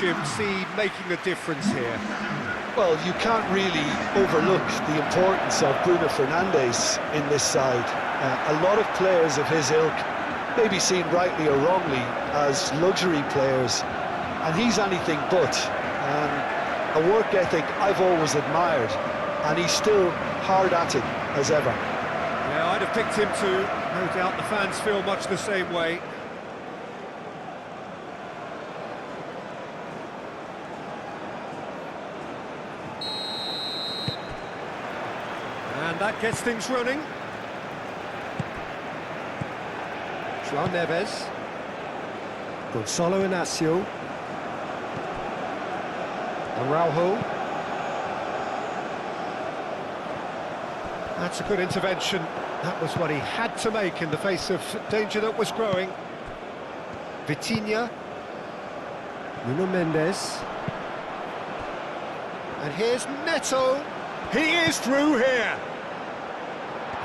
Jim, see making a difference here? Well, you can't really overlook the importance of Bruno Fernandes in this side. A lot of players of his ilk may be seen rightly or wrongly as luxury players, and he's anything but. A work ethic I've always admired, and he's still hard at it as ever. Yeah, I'd have picked him too. No doubt the fans feel much the same way. And that gets things running. João Neves. Gonçalo Inácio. Araujo. That's a good intervention. That was what he had to make in the face of danger that was growing. Vitinha. Nuno Mendes. And here's Neto. He is through here.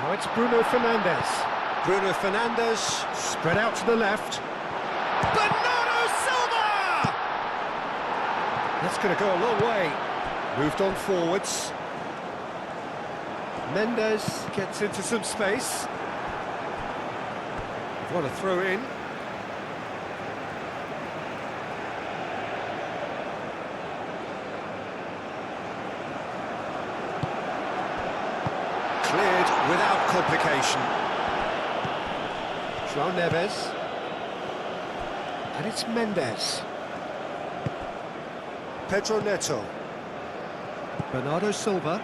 Now it's Bruno Fernandes. Bruno Fernandes spread out to the left. Bernardo Silva! That's going to go a long way. Moved on forwards. Mendes gets into some space. What a throw in. Cleared without complication. João Neves. And it's Mendes. Pedro Neto. Bernardo Silva.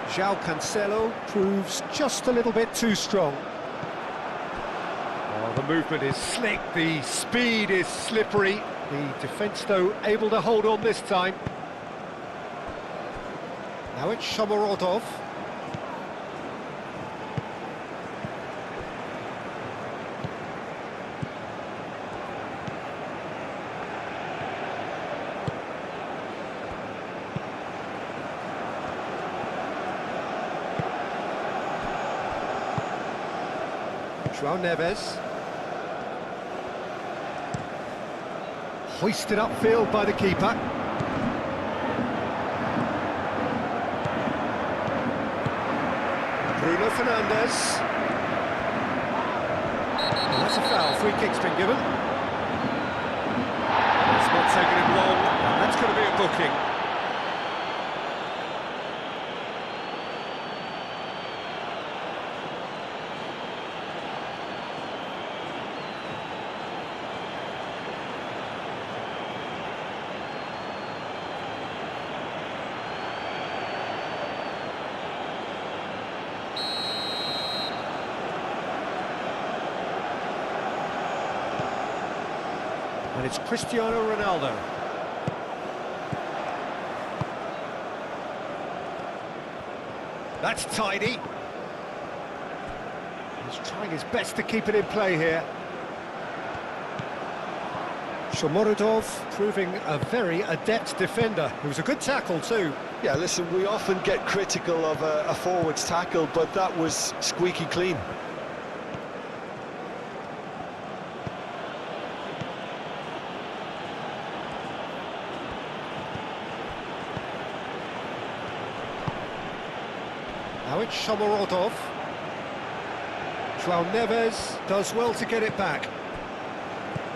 João Cancelo proves just a little bit too strong. Oh, the movement is slick, the speed is slippery. The defence, though, able to hold on this time. Now it's Shomorodov. João Neves. Hoisted upfield by the keeper. Bruno Fernandes. And that's a foul. Free kick's been given. It's not taken him long. That's going to be a booking. And it's Cristiano Ronaldo. That's tidy. He's trying his best to keep it in play here. Shomorodov proving a very adept defender. It was a good tackle too. Yeah, listen, we often get critical of a forward's tackle, but that was squeaky clean. Now it's Shomorodov. João Neves does well to get it back.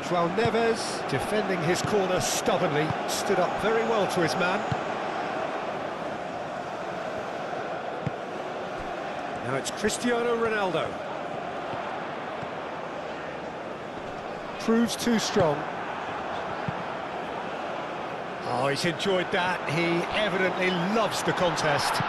João Neves defending his corner stubbornly, stood up very well to his man. Now it's Cristiano Ronaldo. Proves too strong. Oh, he's enjoyed that. He evidently loves the contest.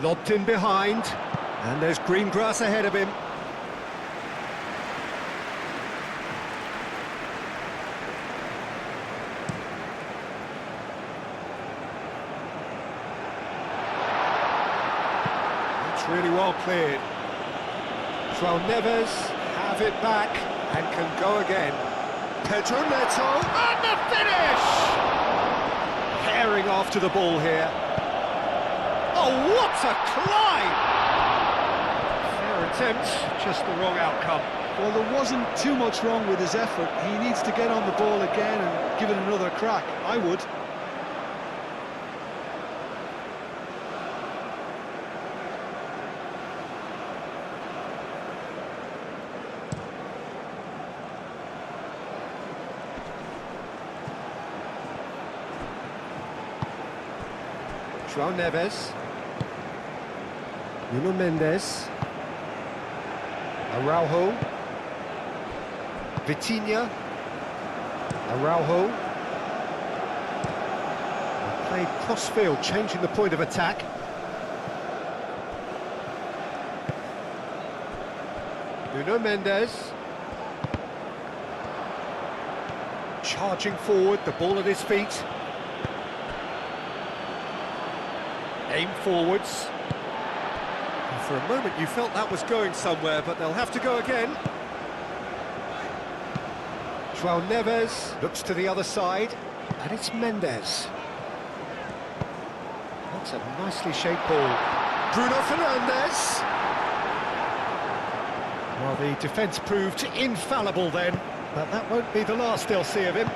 Lobbed in behind, and there's green grass ahead of him. It's really well cleared. João Neves have it back and can go again. Pedro Neto, and the finish! going after the ball here. Oh, what a climb! Fair attempt, just the wrong outcome. Well, there wasn't too much wrong with his effort. He needs to get on the ball again and give it another crack. I would. João Neves, Nuno Mendes, Araujo, Vitinha, Araujo. They played cross-field, changing the point of attack. Nuno Mendes. Charging forward, the ball at his feet. Aim forwards. And for a moment you felt that was going somewhere, but they'll have to go again. João Neves looks to the other side, and it's Mendes. That's a nicely shaped ball. Bruno Fernandes. Well, the defence proved infallible then, but that won't be the last they'll see of him.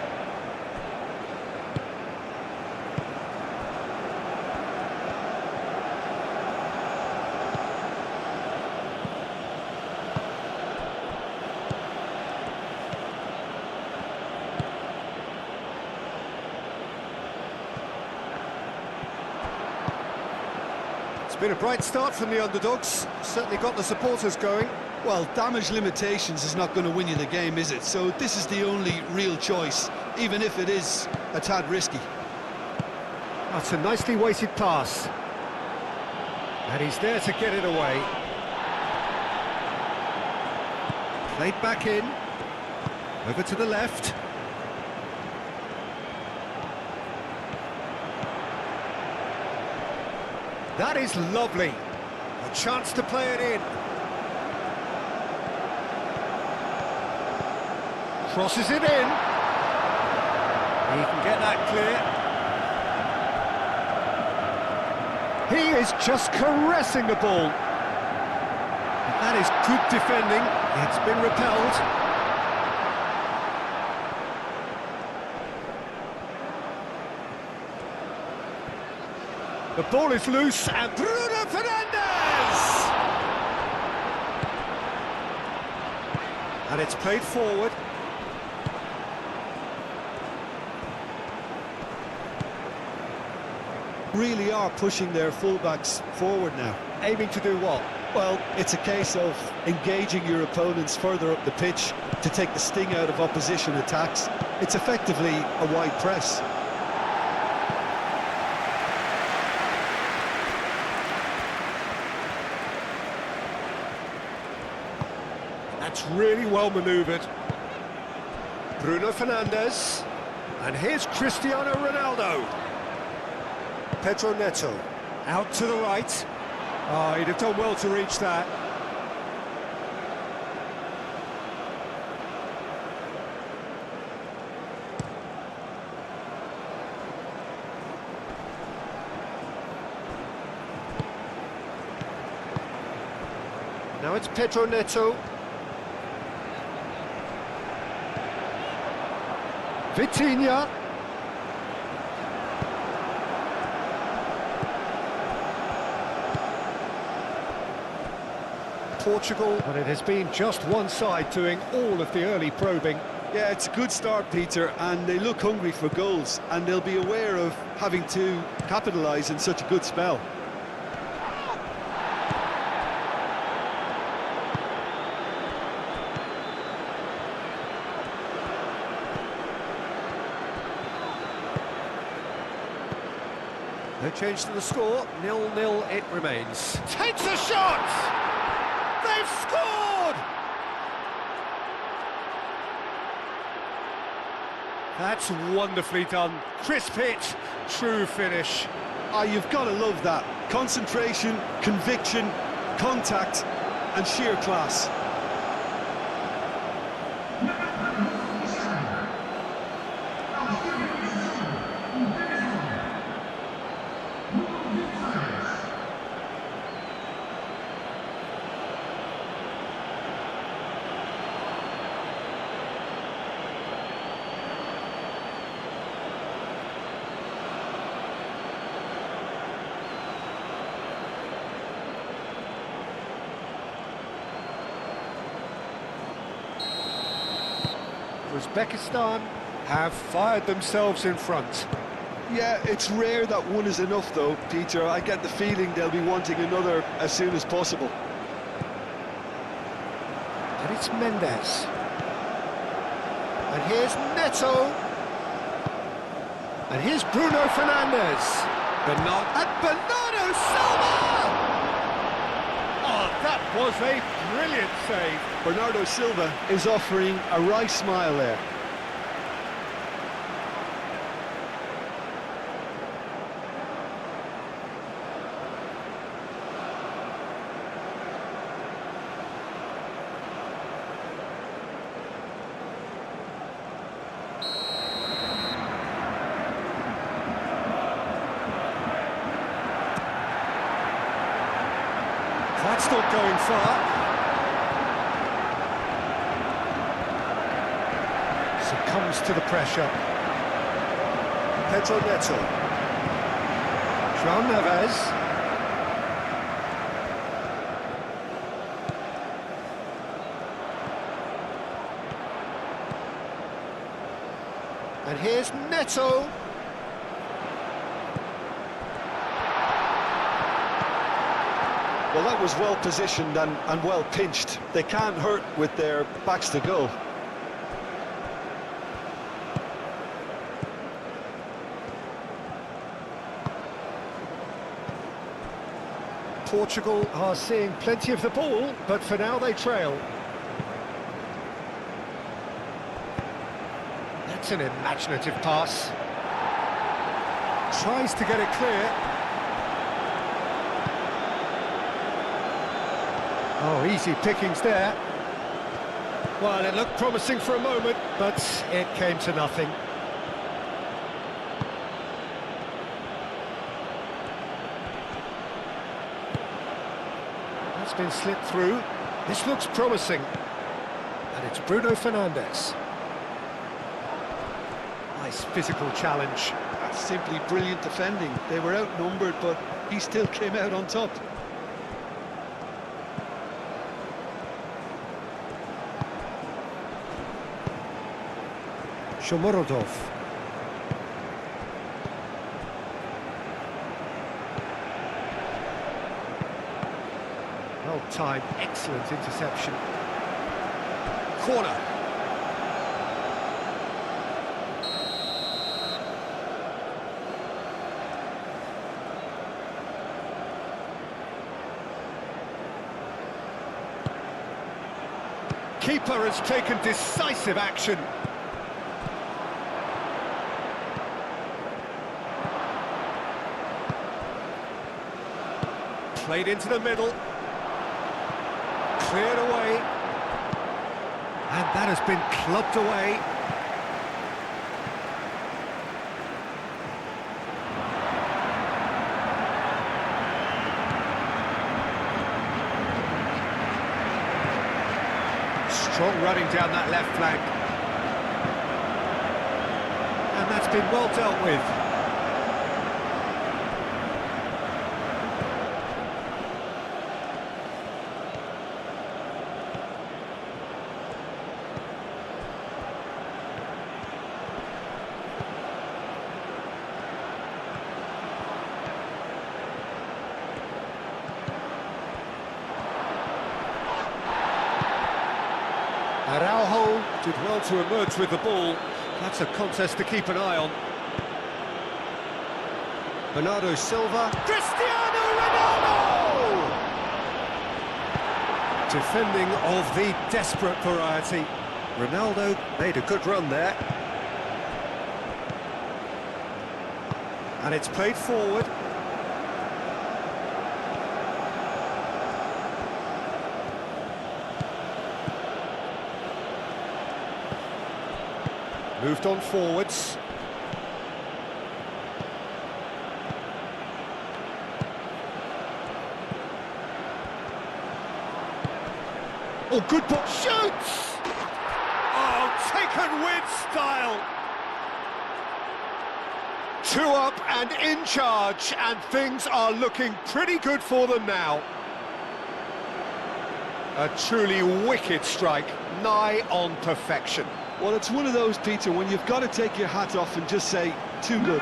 It's been a bright start from the underdogs, certainly got the supporters going. Well, damage limitations is not going to win you the game, is it? So this is the only real choice, even if it is a tad risky. That's a nicely weighted pass. And he's there to get it away. Played back in. Over to the left. That is lovely. A chance to play it in. Crosses it in. He can get that clear. He is just caressing the ball. That is good defending. It's been repelled. The ball is loose, and Bruno Fernandes! And it's played forward. Really are pushing their fullbacks forward now. Aiming to do what? Well, it's a case of engaging your opponents further up the pitch to take the sting out of opposition attacks. It's effectively a wide press. That's really well manoeuvred. Bruno Fernandes. And here's Cristiano Ronaldo. Pedro Neto. Out to the right. Oh, he'd have done well to reach that. Now it's Pedro Neto. Vitinha. Portugal, but it has been just one side doing all of the early probing. Yeah, it's a good start, Peter, and they look hungry for goals, and they'll be aware of having to capitalise in such a good spell. No change to the score, 0-0 it remains. Takes a shot! They've scored! That's wonderfully done. Crisp hit, true finish. Ah, you've got to love that. Concentration, conviction, contact, and sheer class. Uzbekistan have fired themselves in front. Yeah, it's rare that one is enough though, Peter. I get the feeling they'll be wanting another as soon as possible. And it's Mendes. And here's Neto. And here's Bruno Fernandes. Bernardo Silva! Oh, that was a brilliant save. Bernardo Silva is offering a wry smile there. That's not going far. Succumbs to the pressure. Pedro Neto. João Neves. And here's Neto. Well, that was well positioned and well pinched. They can't hurt with their backs to goal. Portugal are seeing plenty of the ball, but for now they trail. That's an imaginative pass. Tries to get it clear. Oh, easy pickings there. Well, it looked promising for a moment, but it came to nothing. That's been slipped through. This looks promising. And it's Bruno Fernandes. Nice physical challenge. That's simply brilliant defending. They were outnumbered, but he still came out on top. Shomorodov. Well-timed, excellent interception. Corner. Keeper has taken decisive action. Played into the middle. Cleared away. And that has been clubbed away. Strong running down that left flank. And that's been well dealt with. Araujo did well to emerge with the ball. That's a contest to keep an eye on. Bernardo Silva. Cristiano Ronaldo! Defending of the desperate variety. Ronaldo made a good run there. And it's played forward. Moved on forwards. Oh, good ball. Shoots! Oh, taken with style. 2 up and in charge, and things are looking pretty good for them now. A truly wicked strike, nigh on perfection. Well, it's one of those, Peter, when you've got to take your hat off and just say, too good.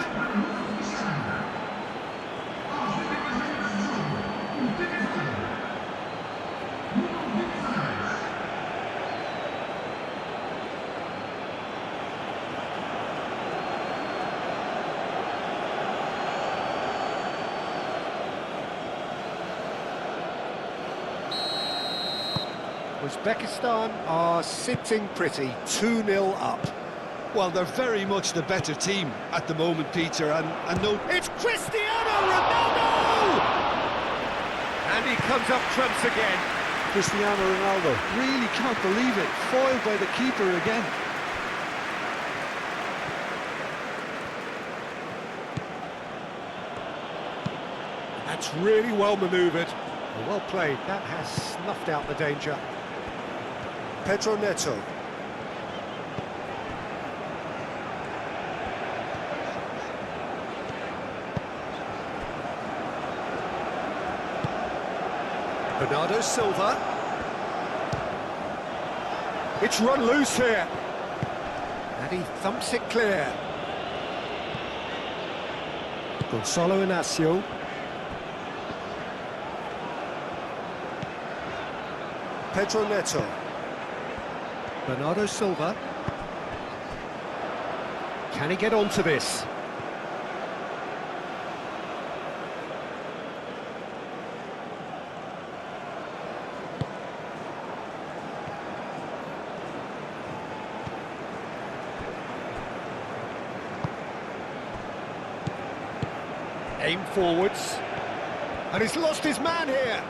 Uzbekistan are sitting pretty, 2-0 up. Well, they're very much the better team at the moment, Peter, and no... It's Cristiano Ronaldo! And he comes up trumps again. Cristiano Ronaldo, really can't believe it, foiled by the keeper again. That's really well manoeuvred. Well played, that has snuffed out the danger. Pedro Neto. Bernardo Silva. It's run loose here. And he thumps it clear. Gonzalo Inacio. Pedro Neto. Bernardo Silva. Can he get onto this? Aim forwards. And he's lost his man here.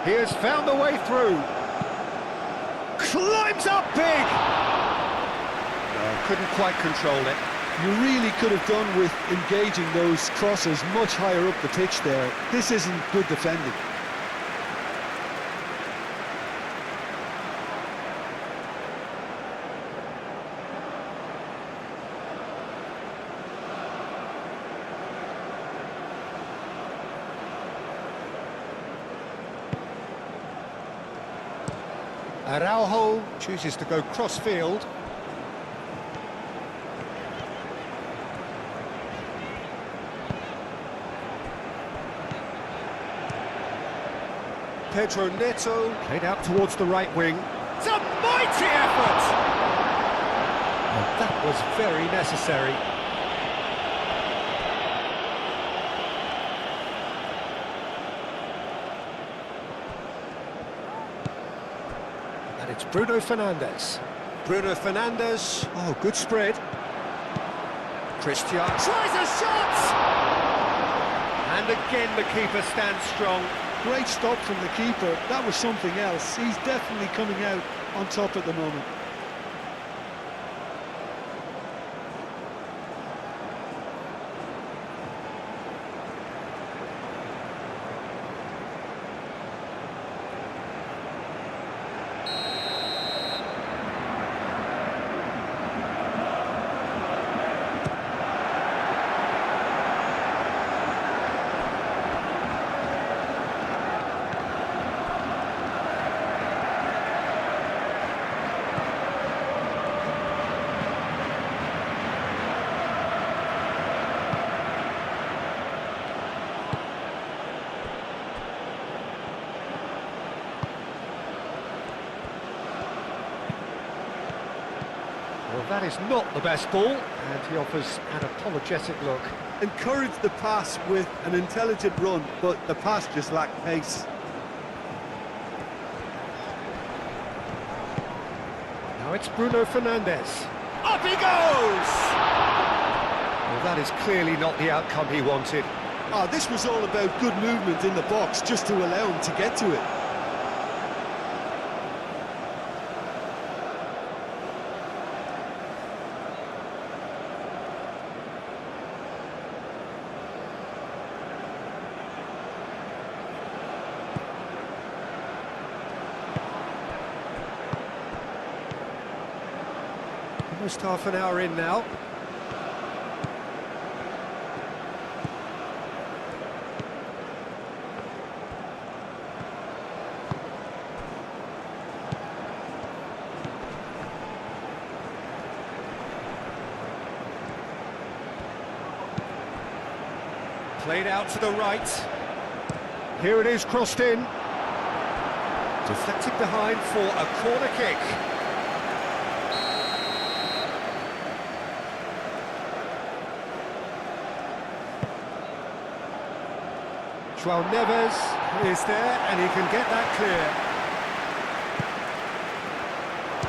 He has found a way through. Climbs up big! No, couldn't quite control it. You really could have done with engaging those crosses much higher up the pitch there. This isn't good defending. Araujo chooses to go cross-field. Pedro Neto played out towards the right wing. It's a mighty effort! Oh, that was very necessary. And it's Bruno Fernandes. Bruno Fernandes. Oh, good spread. Cristiano tries a shot! And again the keeper stands strong. Great stop from the keeper. That was something else. He's definitely coming out on top at the moment. Well, that is not the best ball, and he offers an apologetic look. Encouraged the pass with an intelligent run, but the pass just lacked pace. Now it's Bruno Fernandes. Up he goes! Well, that is clearly not the outcome he wanted. Oh, this was all about good movement in the box, just to allow him to get to it. Almost half an hour in now. Played out to the right. Here it is, crossed in. Deflected behind for a corner kick. João Neves is there, and he can get that clear.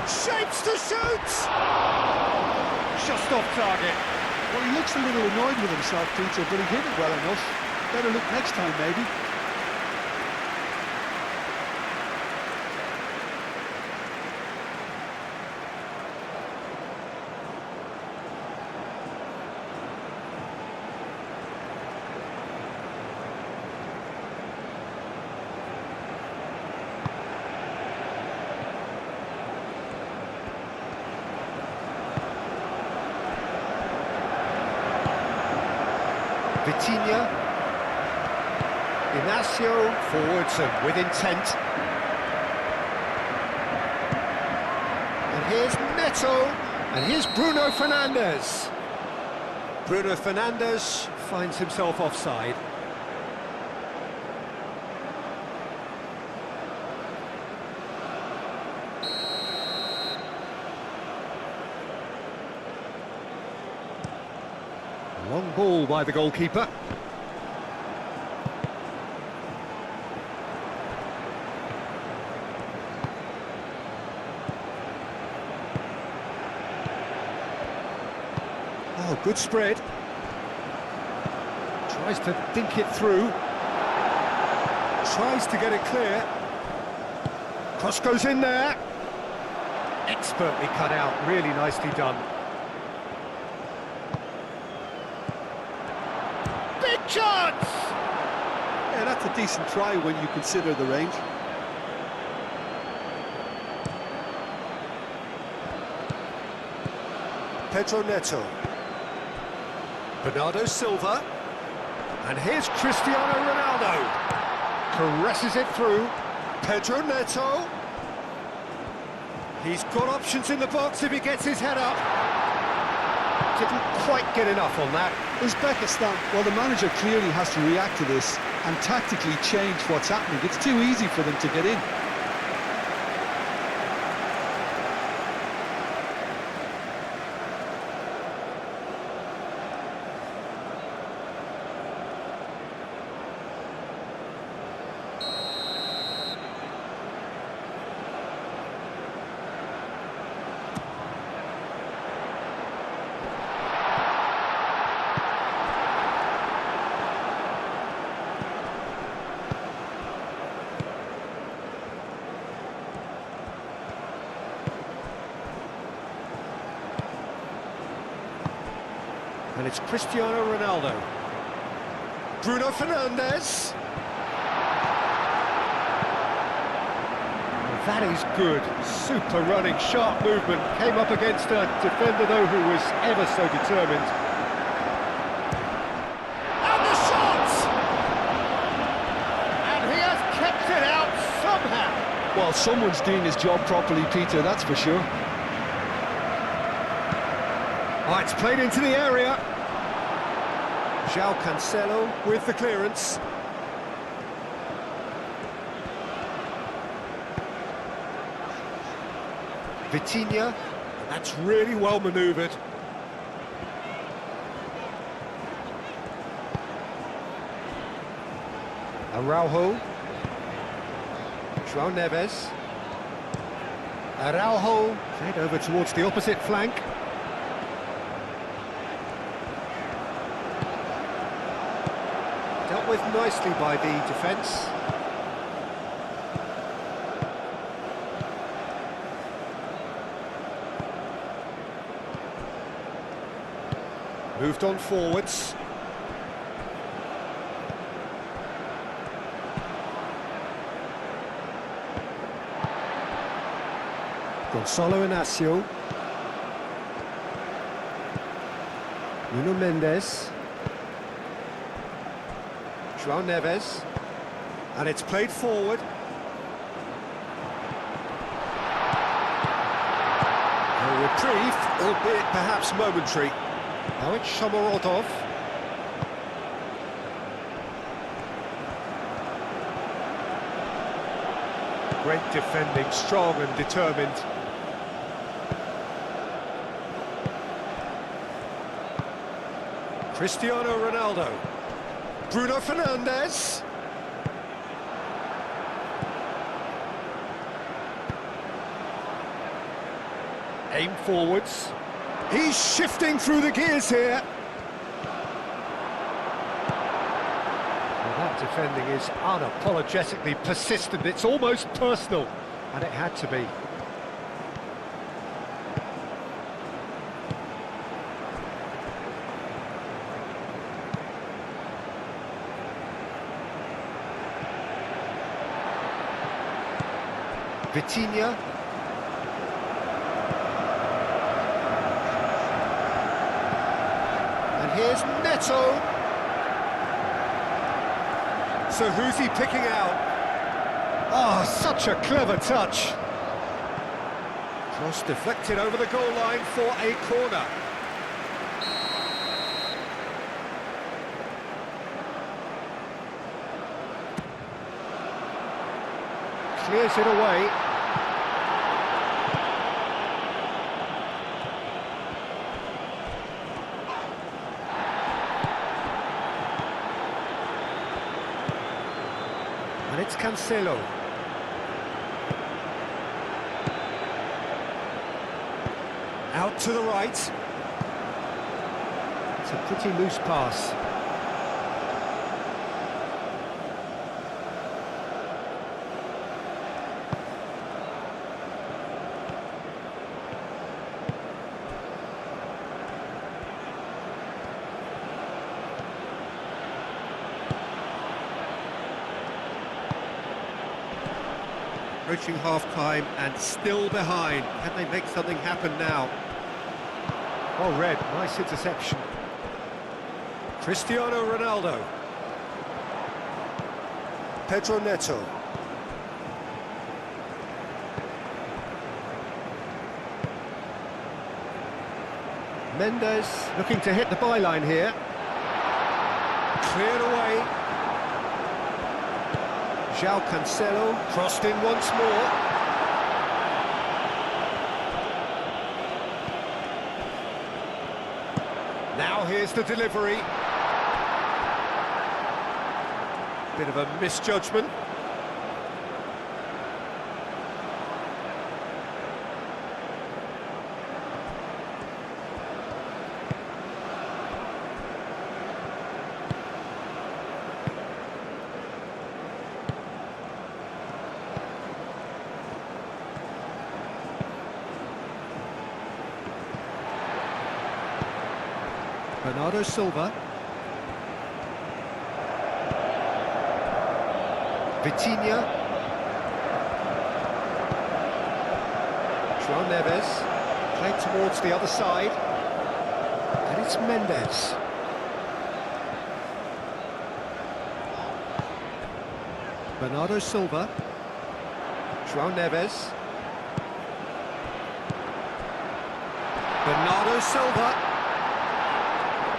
Shapes to shoot! Just off target. Well, he looks a little annoyed with himself, Peter, but he hit it well enough. Better look next time, maybe. Vitinha, Inacio, forwards and with intent. And here's Neto, and here's Bruno Fernandes. Bruno Fernandes finds himself offside. Long ball by the goalkeeper. Oh, good spread. Tries to think it through. Tries to get it clear. Cross goes in there. Expertly cut out, really nicely done. Big chance! Yeah, that's a decent try when you consider the range. Pedro Neto. Bernardo Silva. And here's Cristiano Ronaldo. Caresses it through. Pedro Neto. He's got options in the box if he gets his head up. Didn't quite get enough on that. Uzbekistan, well, the manager clearly has to react to this and tactically change what's happening. It's too easy for them to get in. And it's Cristiano Ronaldo. Bruno Fernandes. Well, that is good. Super running, sharp movement. Came up against a defender, though, who was ever so determined. And the shot! And he has kept it out somehow. Well, someone's doing his job properly, Peter, that's for sure. Oh, it's played into the area. João Cancelo with the clearance. Vitinha, that's really well manoeuvred. Araujo. João Neves. Araujo, played over towards the opposite flank. Dealt with nicely by the defence. Moved on forwards. Gonçalo Inacio. Nuno Mendes. João Neves, and it's played forward. A reprieve, albeit perhaps momentary. Now it's Shomorodov. Great defending, strong and determined. Cristiano Ronaldo. Bruno Fernandes. Aim forwards. He's shifting through the gears here. Well, that defending is unapologetically persistent. It's almost personal, and it had to be. Vitinha. And here's Neto. So who's he picking out? Oh, such a clever touch. Cross deflected over the goal line for a corner. Clears it away. And it's Cancelo. Out to the right. It's a pretty loose pass. Approaching half-time and still behind. Can they make something happen now? Oh, Red, nice interception. Cristiano Ronaldo. Pedro Neto. Mendes looking to hit the byline here. Cleared away. João Cancelo crossed in once more. Now here's the delivery. Bit of a misjudgment. Bernardo Silva. Vitinha. João Neves. Played towards the other side. And it's Mendes. Bernardo Silva. João Neves. Bernardo Silva.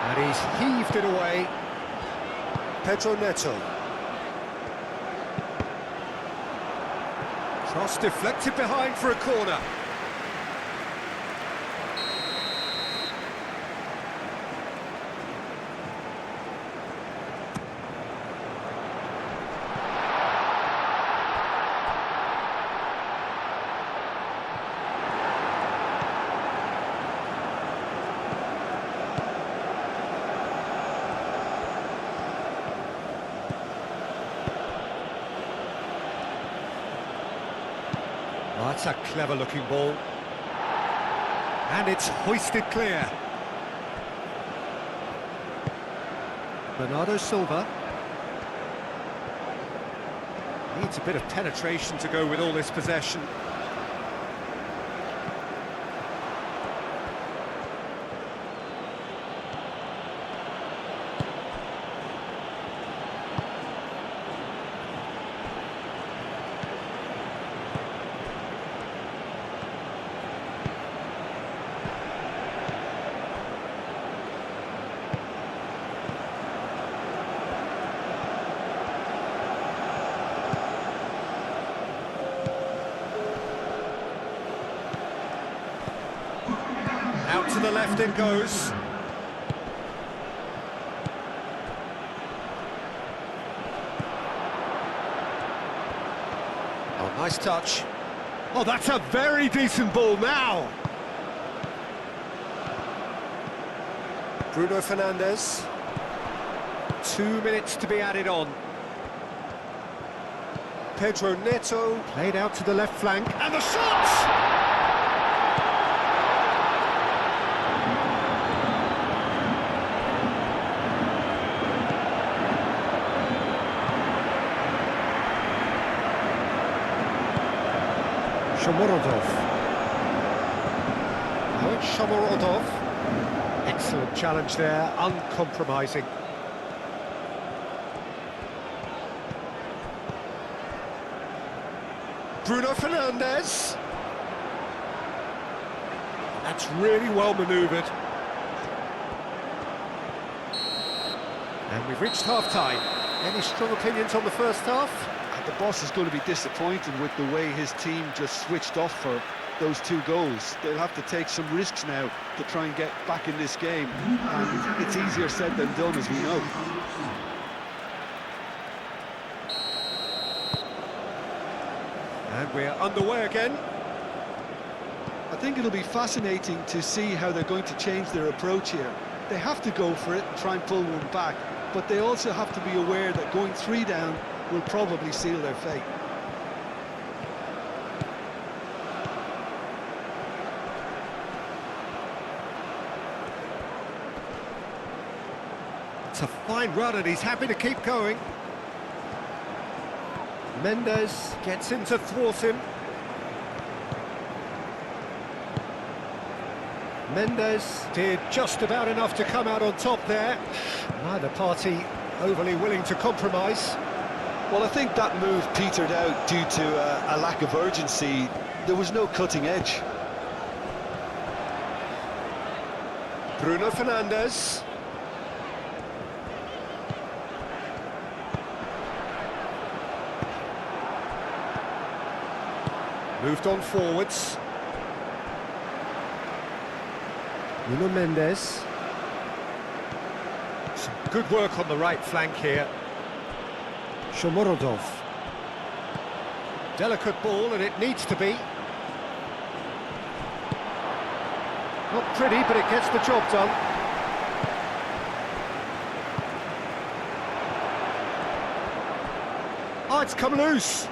And he's heaved it away. Pedro Neto. Cross deflected behind for a corner. Oh, that's a clever-looking ball. And it's hoisted clear. Bernardo Silva. Needs a bit of penetration to go with all this possession. the left it goes. Oh, nice touch. Oh, that's a very decent ball now. Bruno Fernandes. 2 minutes to be added on. Pedro Neto played out to the left flank, and the shot! Shomorodov. Now it's Shomorodov. Excellent challenge there, uncompromising. Bruno Fernandes. That's really well manoeuvred. And we've reached half-time. Any strong opinions on the first half? The boss is going to be disappointed with the way his team just switched off for those 2 goals. They'll have to take some risks now to try and get back in this game, and it's easier said than done, as we know. And we're underway again. I think it'll be fascinating to see how they're going to change their approach here. They have to go for it and try and pull one back, but they also have to be aware that going 3 down will probably seal their fate. It's a fine run and he's happy to keep going. Mendes gets in to thwart him. Mendes did just about enough to come out on top there. Neither party overly willing to compromise. Well, I think that move petered out due to a lack of urgency. There was no cutting edge. Bruno Fernandes. Moved on forwards. Nuno Mendes. Some good work on the right flank here. Shomorodov. Delicate ball, and it needs to be. Not pretty, but it gets the job done. Oh, it's come loose.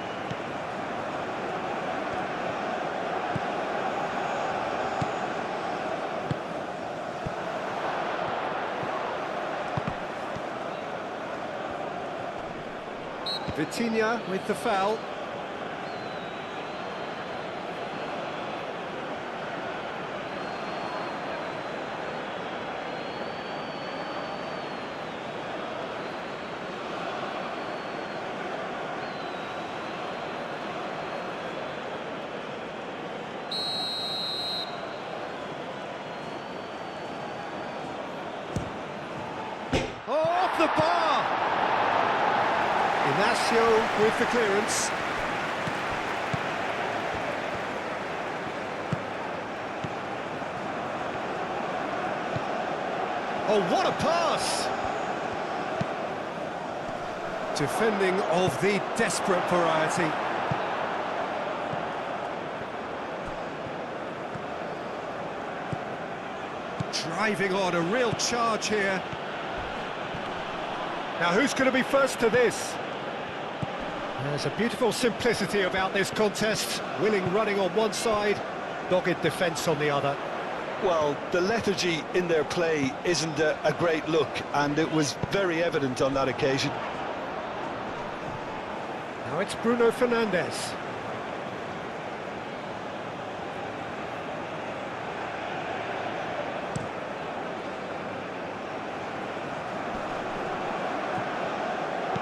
Vitinha with the foul. Oh, off the bar! Ignacio with the clearance. Oh, what a pass! Defending of the desperate variety. Driving on, a real charge here. Now, who's going to be first to this? There's a beautiful simplicity about this contest. Willing running on one side, dogged defence on the other. Well, the lethargy in their play isn't a great look, and it was very evident on that occasion. Now it's Bruno Fernandes.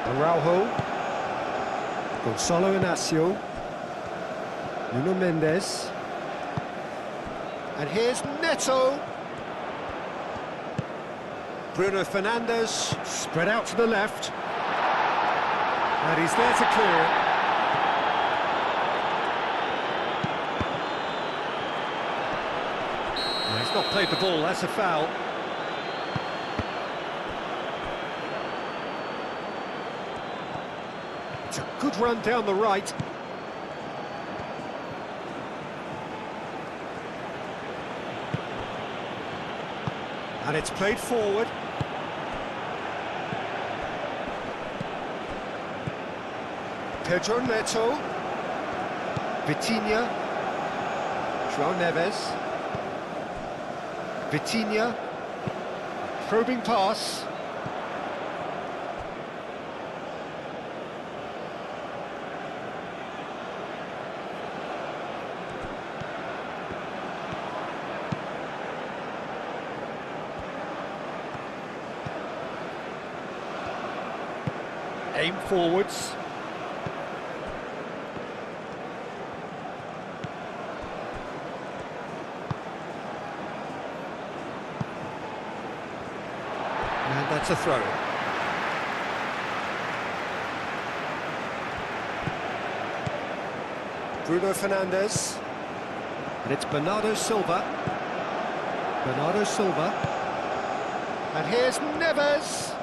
Araujo. Gonzalo Inacio. Nuno Mendes. And here's Neto. Bruno Fernandes spread out to the left. And he's there to clear it. Well, he's not Played the ball, that's a foul. It's a good run down the right. And it's played forward. Pedro Neto. Vitinha. João Neves. Vitinha. Probing pass. Aim forwards. And that's a throw. Bruno Fernandes. And it's Bernardo Silva. Bernardo Silva. And here's Neves.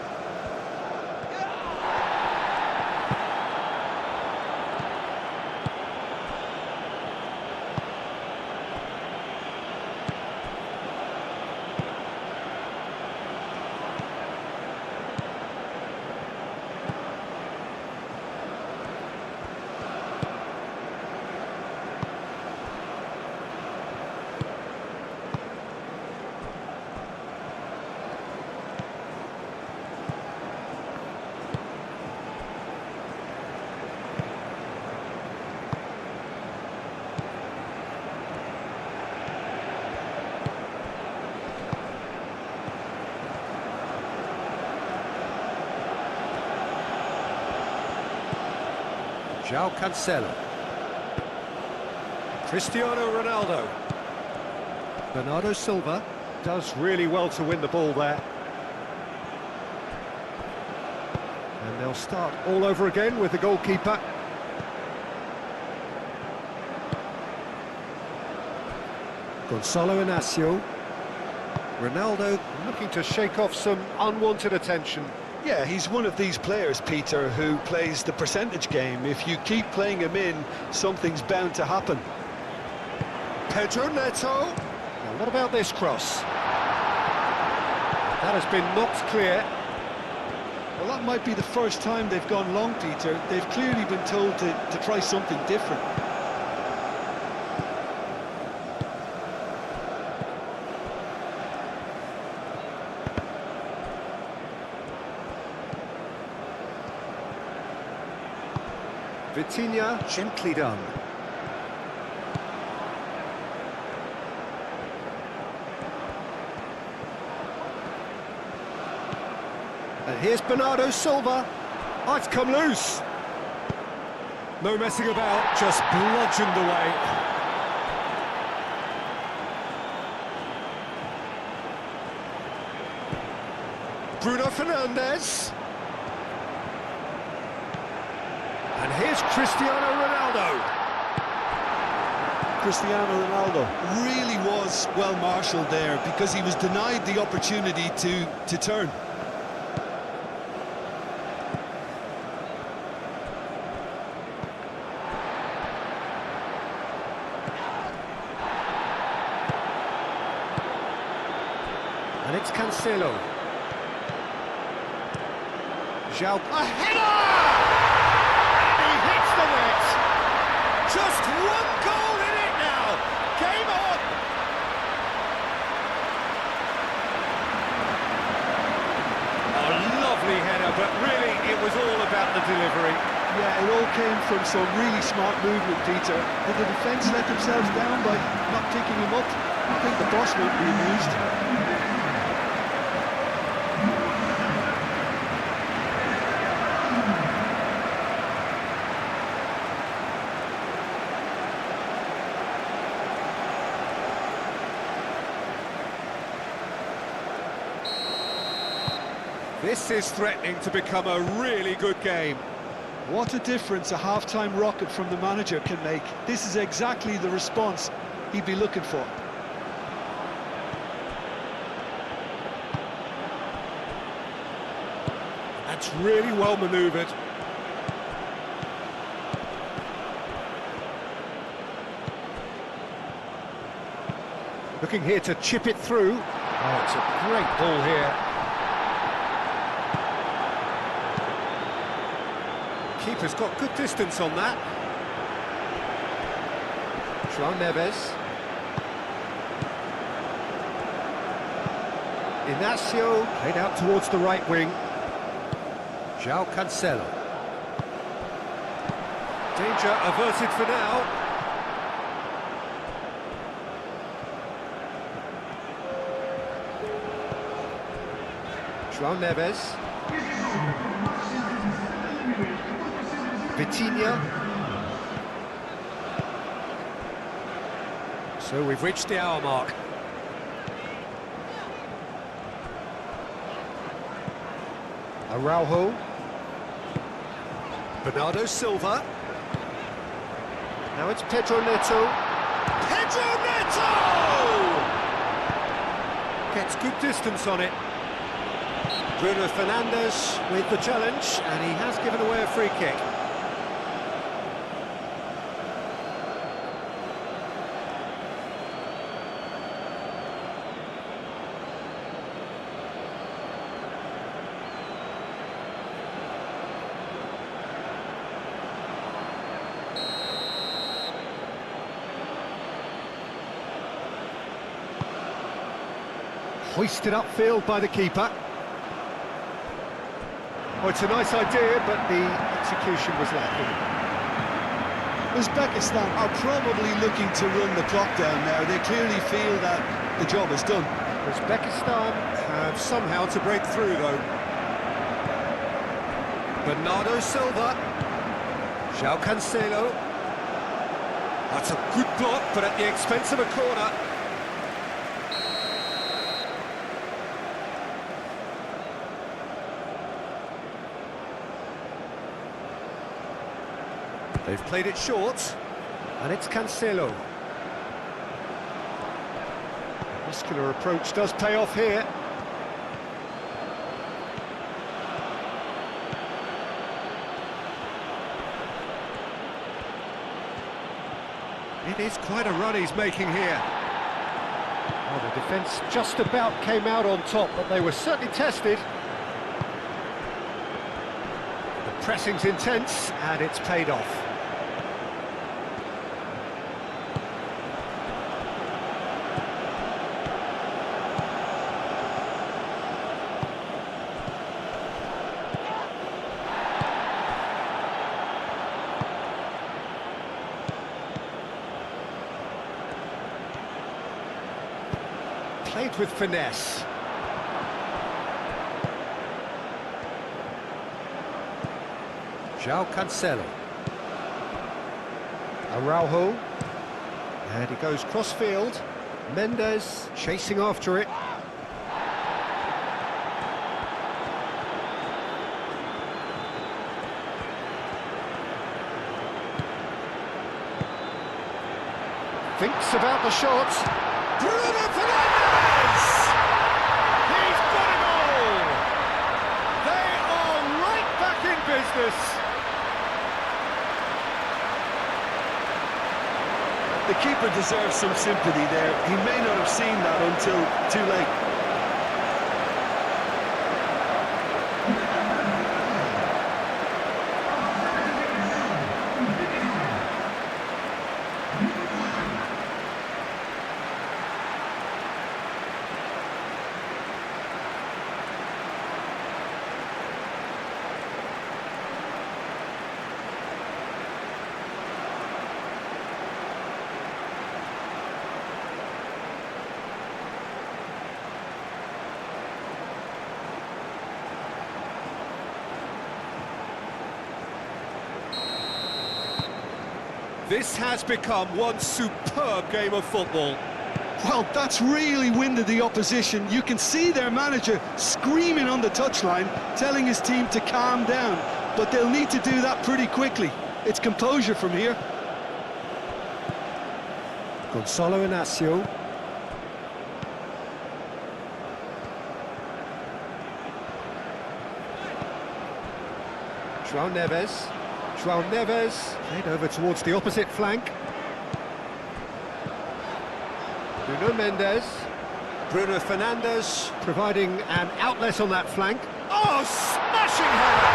João Cancelo. Cristiano Ronaldo. Bernardo Silva does really well to win the ball there. And they'll start all over again with the goalkeeper. Gonçalo Inácio. Ronaldo looking to shake off some unwanted attention. Yeah, he's one of these players, Peter, who plays the percentage game. If you keep playing him in, something's bound to happen. Pedro Neto. Now, what about this cross? That has been knocked clear. Well, that might be the first time they've gone long, Peter. They've clearly been told to try something different. Vitinha, gently done. And here's Bernardo Silva. Oh, it's come loose. No messing about, just bludgeoned away. Bruno Fernandes. And here's Cristiano Ronaldo. Cristiano Ronaldo really was well marshalled there because he was denied the opportunity to turn. And it's Cancelo. João. A header! The net. Just one goal in it now. Game on. A lovely header, but really it was all about the delivery. Yeah, it all came from some really smart movement, Peter. Did the defence let themselves down by not picking him up? I think the boss won't be amused. This is threatening to become a really good game. What a difference a half-time rocket from the manager can make. This is exactly the response he'd be looking for. That's really well manoeuvred. Looking here to chip it through. Oh, it's a great ball here. Keeper's got good distance on that. João Neves. Inacio played out towards the right wing. João Cancelo. Danger averted for now. João Neves. Vitinha. So we've reached the hour mark. Araujo. Bernardo Silva. Now it's Pedro Neto. Pedro Neto! Gets good distance on it. Bruno Fernandes with the challenge, and he has given away a free kick. Hoisted upfield by the keeper. Oh, it's a nice idea, but the execution was lacking. Uzbekistan are probably looking to run the clock down now. They clearly feel that the job is done. Uzbekistan have somehow to break through, though. Bernardo Silva. João Cancelo. That's a good block, but at the expense of a corner. They've played it short, and it's Cancelo. Muscular approach does pay off here. It is quite a run he's making here. Oh, the defence just about came out on top, but they were certainly tested. The pressing's intense, and it's paid off. Played with finesse. João Cancelo. Araujo. And he goes cross-field. Mendes chasing after it. Thinks about the shot. Bruno Fernandes! He's got it all! They are right back in business. The keeper deserves some sympathy there. He may not have seen that until too late. This has become one superb game of football. Well, that's really winded the opposition. You can see their manager screaming on the touchline, telling his team to calm down. But they'll need to do that pretty quickly. It's composure from here. Gonzalo Inacio. João Neves. João Neves, played over towards the opposite flank. Bruno Mendes. Bruno Fernandes, providing an outlet on that flank. Oh, smashing header!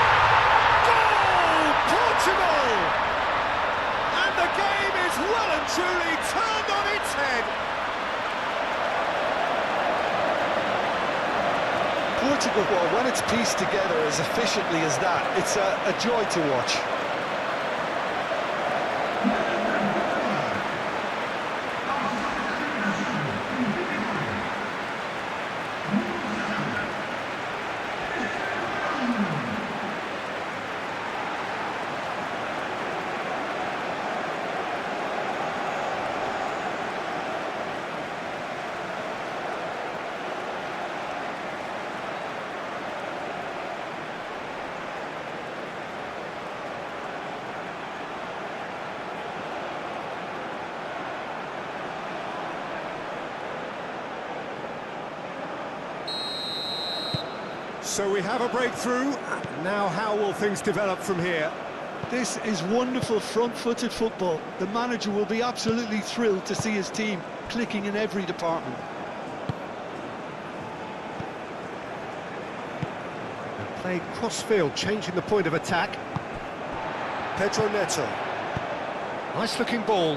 Goal! Portugal! And the game is well and truly turned on its head. Portugal, well, when it's pieced together as efficiently as that, it's a joy to watch. So we have a breakthrough. Now how will things develop from here? This is wonderful front-footed football. The manager will be absolutely thrilled to see his team clicking in every department. Played cross-field, changing the point of attack. Pedro Neto. Nice-looking ball.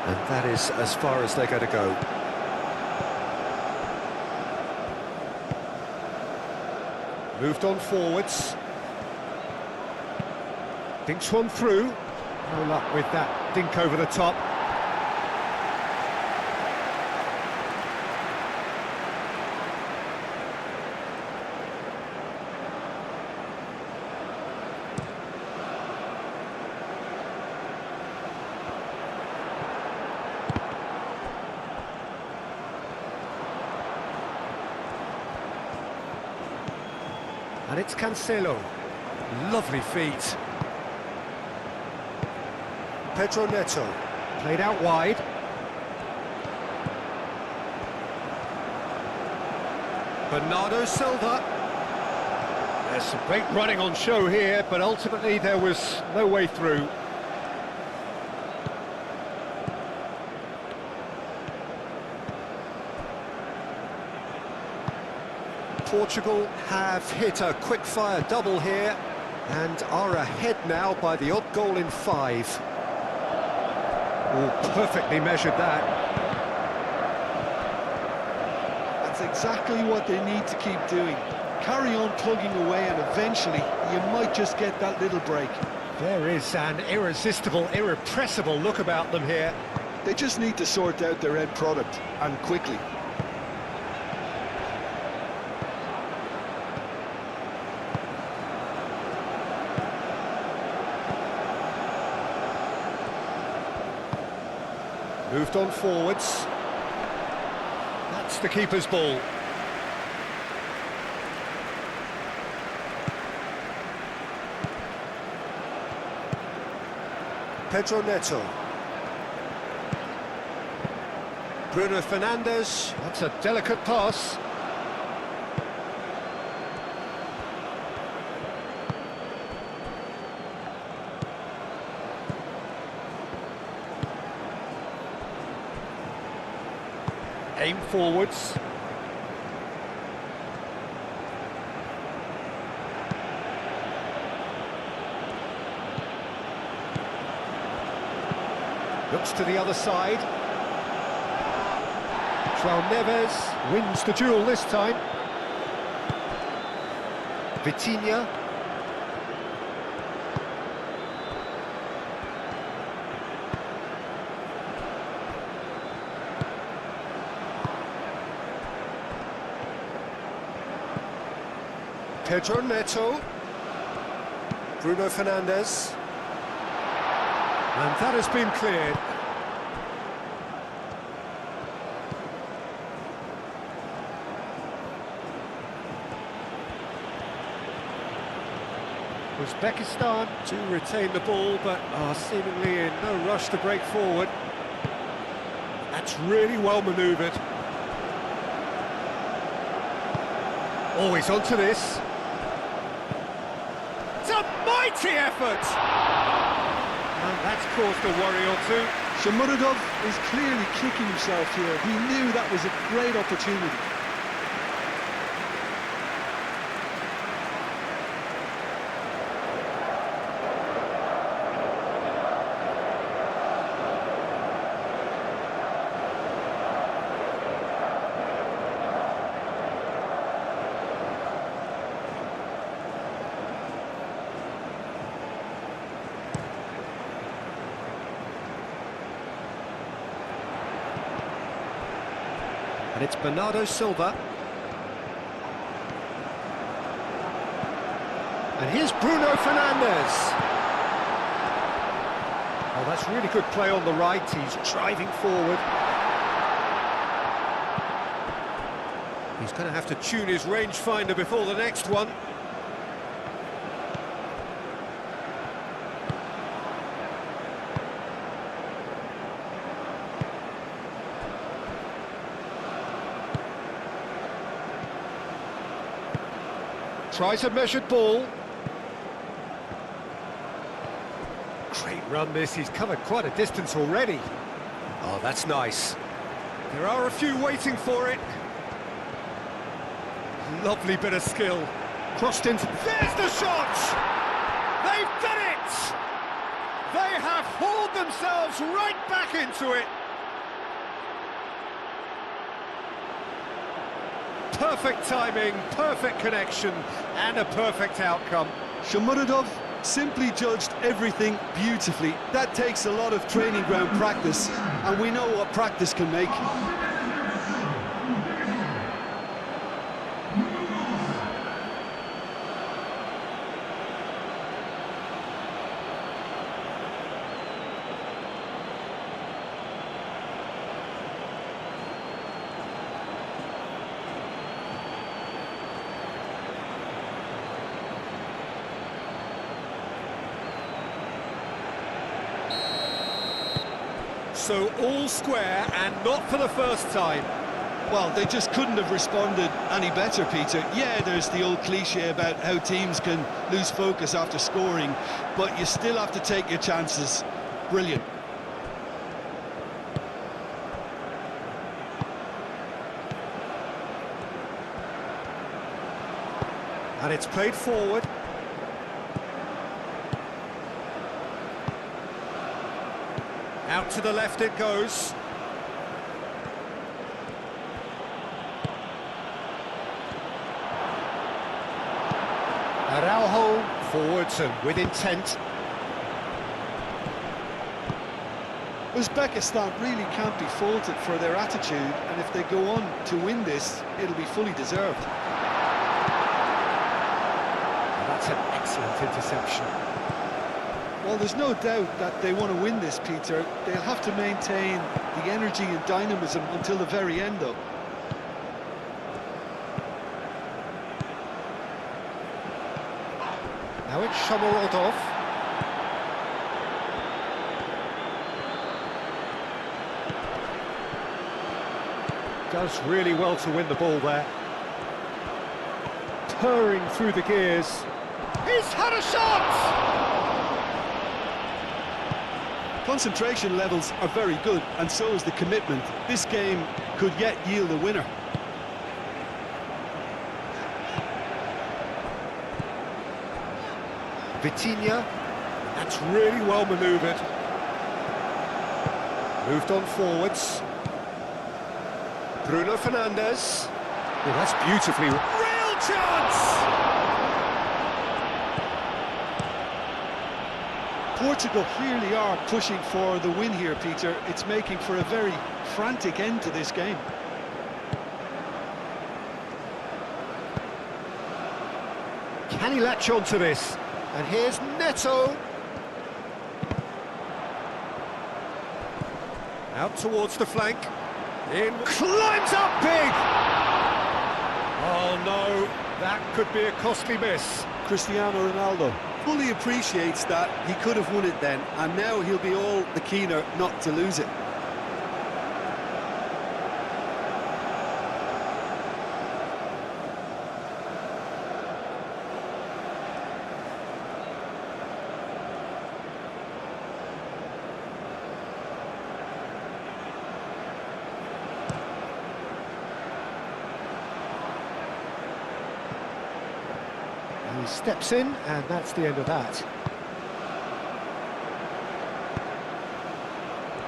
And that is as far as they're going to go. Moved on forwards. Dinks one through. No luck with that dink over the top. And it's Cancelo. Lovely feet. Pedro Neto. Played out wide. Bernardo Silva. There's some great running on show here, but ultimately there was no way through. Portugal have hit a quick-fire double here and are ahead now by the odd goal in 5. Oh, perfectly measured that. That's exactly what they need to keep doing. Carry on plugging away and eventually you might just get that little break. There is an irresistible, irrepressible look about them here. They just need to sort out their end product, and quickly. Moved on forwards. That's the keeper's ball. Pedro Neto. Bruno Fernandes. That's a delicate pass. Aim forwards. Looks to the other side. João Neves wins the duel this time. Vitinha. Pedro Neto. Bruno Fernandes. And that has been cleared. Uzbekistan to retain the ball, but are seemingly in no rush to break forward. That's really well manoeuvred. Always onto this. mighty effort! And that's caused a worry or two. Shomurodov is clearly kicking himself here. He knew that was a great opportunity. And it's Bernardo Silva. And here's Bruno Fernandes. Oh, that's really good play on the right. He's driving forward. He's going to have to tune his rangefinder before the next one. Tries a measured ball. Great run this, he's covered quite a distance already. Oh, that's nice. There are a few waiting for it. Lovely bit of skill. Crossed into... There's the shot! They've done it! They have hauled themselves right back into it. Perfect timing, perfect connection, and a perfect outcome. Shomurodov simply judged everything beautifully. That takes a lot of training ground practice, and we know what practice can make. So all square, and not for the first time. Well, they just couldn't have responded any better, Peter. Yeah, there's the old cliche about how teams can lose focus after scoring, but you still have to take your chances. Brilliant. And it's played forward. Out to the left it goes. Araujo forwards and with intent. Uzbekistan really can't be faulted for their attitude, and if they go on to win this, it'll be fully deserved. That's an excellent interception. Well, there's no doubt that they want to win this, Peter. They'll have to maintain the energy and dynamism until the very end, though. Now it's Shomurodov. Does really well to win the ball there. Purring through the gears. He's had a shot! Concentration levels are very good, and so is the commitment. This game could yet yield a winner. Vitinha, that's really well manoeuvred. Moved on forwards. Bruno Fernandes. Oh, that's beautifully... Real chance! Portugal clearly are pushing for the win here, Peter. It's making for a very frantic end to this game. Can he latch on to this? And here's Neto. Out towards the flank. In, climbs up big! Oh no, that could be a costly miss. Cristiano Ronaldo fully appreciates that he could have won it then, and now he'll be all the keener not to lose it. He steps in, and that's the end of that.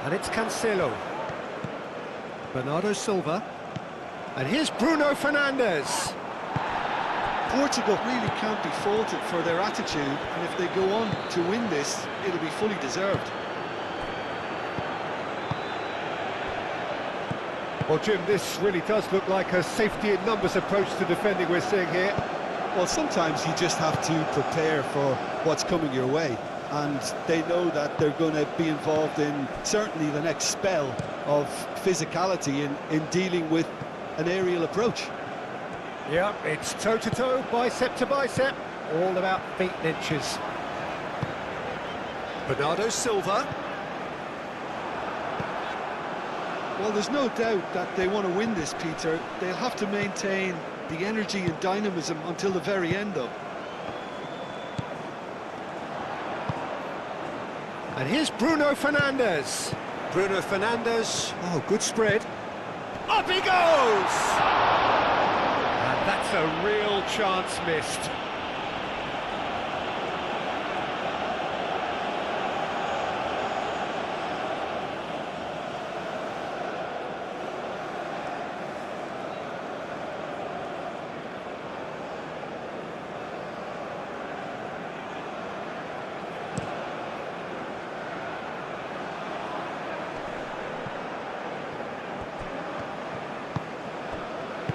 And it's Cancelo. Bernardo Silva. And here's Bruno Fernandes. Portugal really can't be faulted for their attitude, and if they go on to win this, it'll be fully deserved. Well, Jim, this really does look like a safety in numbers approach to defending we're seeing here. Well, sometimes you just have to prepare for what's coming your way, and they know that they're going to be involved in certainly the next spell of physicality in dealing with an aerial approach. Yeah, it's toe-to-toe, bicep to bicep, all about feet and inches. Bernardo Silva. Well, there's no doubt that they want to win this, Peter. They'll have to maintain the energy and dynamism until the very end, though. And here's Bruno Fernandes. Bruno Fernandes. Oh, good spread. Up he goes! And that's a real chance missed.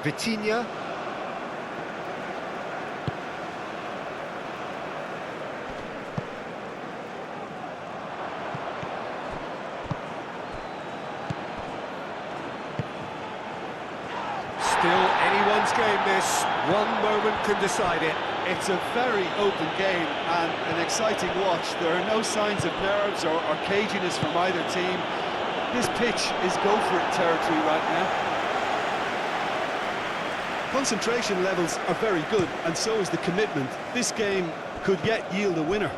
Vitinha. Still anyone's game this. One moment can decide it. It's a very open game and an exciting watch. There are no signs of nerves or caginess from either team. This pitch is go-for-it territory right now. Concentration levels are very good, and so is the commitment. This game could yet yield a winner.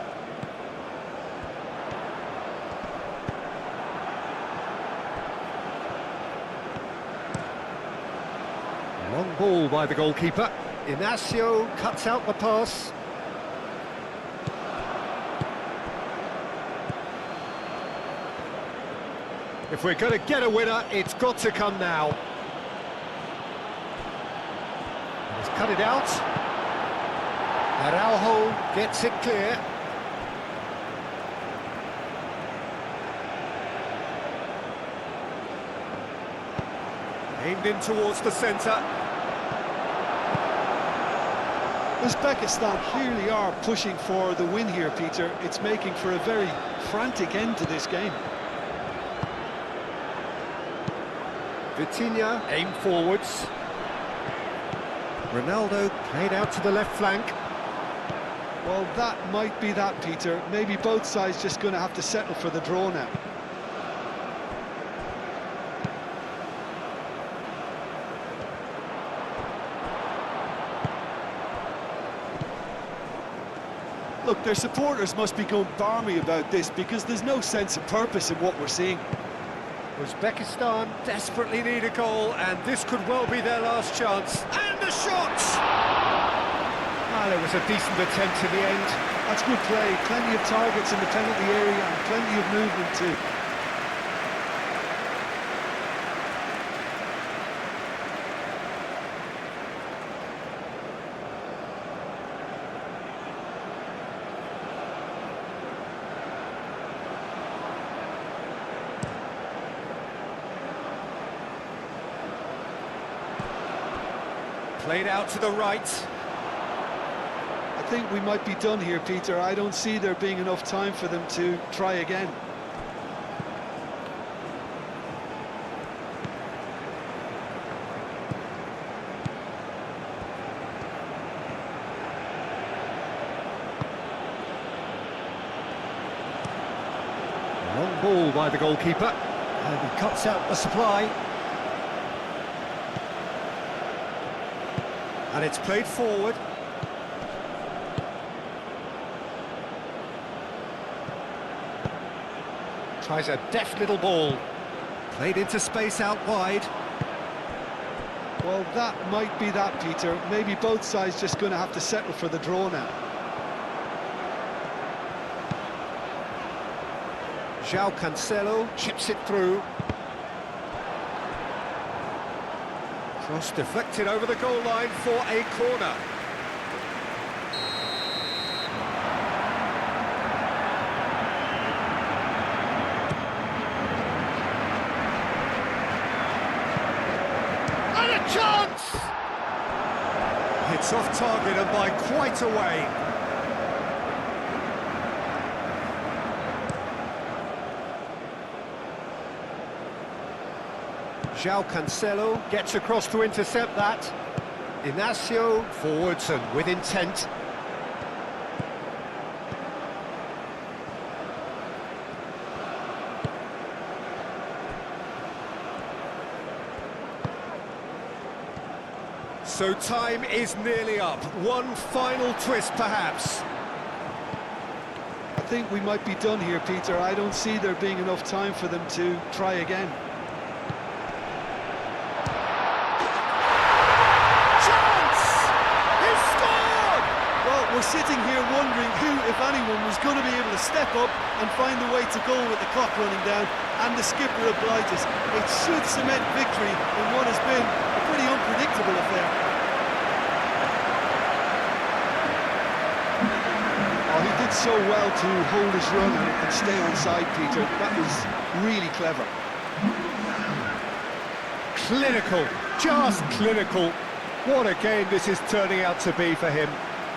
Long ball by the goalkeeper. Inacio cuts out the pass. If we're going to get a winner, it's got to come now. He's cut it out. Araujo gets it clear. Aimed in towards the centre. Uzbekistan clearly are pushing for the win here, Peter. It's making for a very frantic end to this game. Vitinha aimed forwards. Ronaldo played out to the left flank. Well, that might be that, Peter. Maybe both sides just going to have to settle for the draw now. Look, their supporters must be going balmy about this because there's no sense of purpose in what we're seeing. Uzbekistan desperately need a goal, and this could well be their last chance. And a shot! There was a decent attempt in the end. That's good play. Plenty of targets in the penalty area and plenty of movement too. Played out to the right. I think we might be done here, Peter. I don't see there being enough time for them to try again. Long ball by the goalkeeper. And he cuts out the supply. And it's played forward. Tries a deft little ball. Played into space out wide. Well, that might be that, Peter. Maybe both sides just going to have to settle for the draw now. João Cancelo chips it through. Cross deflected over the goal line for a corner. And a chance! It's off target and by quite a way. João Cancelo gets across to intercept that. Inacio forwards and with intent. So time is nearly up. One final twist, perhaps. I think we might be done here, Peter. I don't see there being enough time for them to try again. We're sitting here wondering who, if anyone, was going to be able to step up and find the way to goal with the clock running down, and the skipper obliges. It should cement victory in what has been a pretty unpredictable affair. Oh, he did so well to hold his run and stay on side, Peter. That was really clever. Clinical, just clinical. What a game this is turning out to be for him.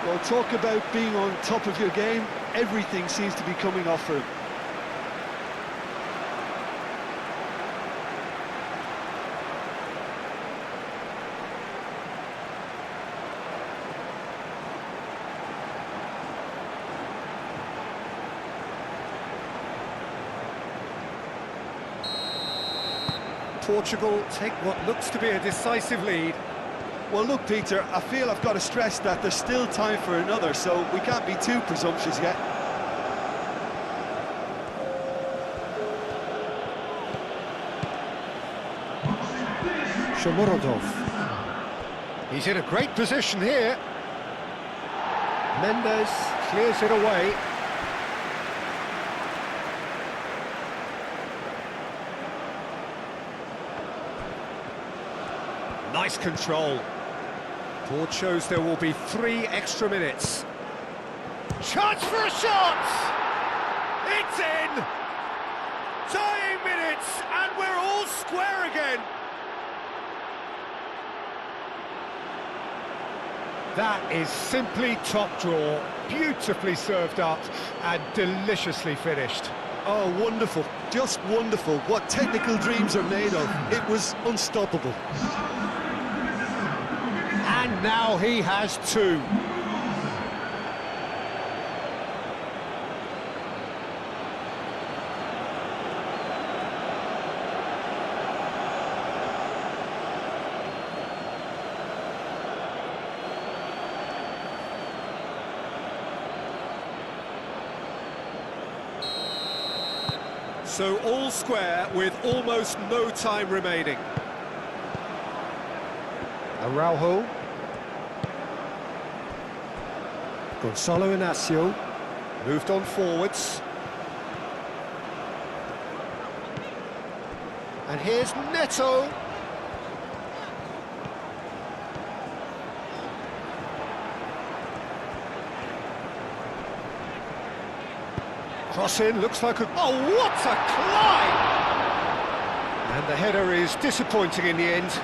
Well, talk about being on top of your game. Everything seems to be coming off for him. Portugal take what looks to be a decisive lead. Well, look, Peter, I feel I've got to stress that there's still time for another, so we can't be too presumptuous yet. Shomurodov. He's in a great position here. Mendes clears it away. Nice control. Board shows there will be 3 extra minutes. Chance for a shot! It's in! Tying minutes, and we're all square again. That is simply top draw. Beautifully served up and deliciously finished. Oh, wonderful. Just wonderful. What technical dreams are made of. It was unstoppable. And now he has 2. So all square with almost no time remaining. Araujo. Gonzalo Inacio moved on forwards. And here's Neto. Cross in, looks like a... Oh, what a climb! And the header is disappointing in the end.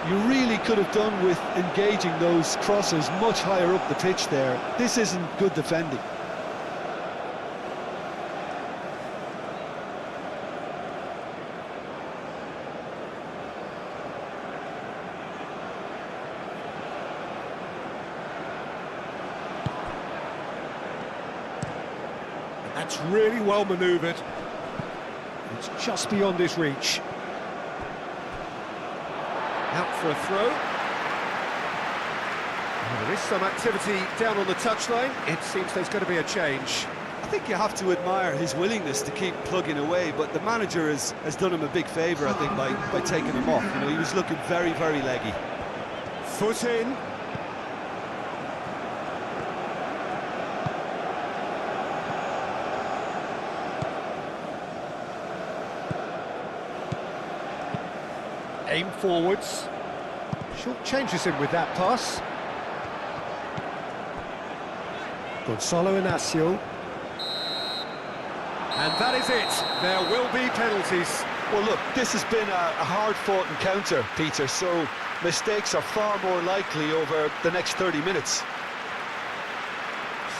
You really could have done with engaging those crosses much higher up the pitch there. This isn't good defending. That's really well manoeuvred. It's just beyond his reach. Out for a throw. Well, there is some activity down on the touchline. It seems there's going to be a change. I think you have to admire his willingness to keep plugging away, but the manager has done him a big favour, I think, by taking him off. You know, he was looking very, very leggy. Foot in. Aim forwards. Short changes him with that pass. Gonzalo Inacio. And that is it. There will be penalties. Well, look, this has been a hard-fought encounter, Peter, so mistakes are far more likely over the next 30 minutes.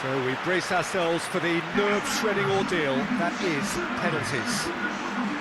So we brace ourselves for the nerve-shredding ordeal that is penalties.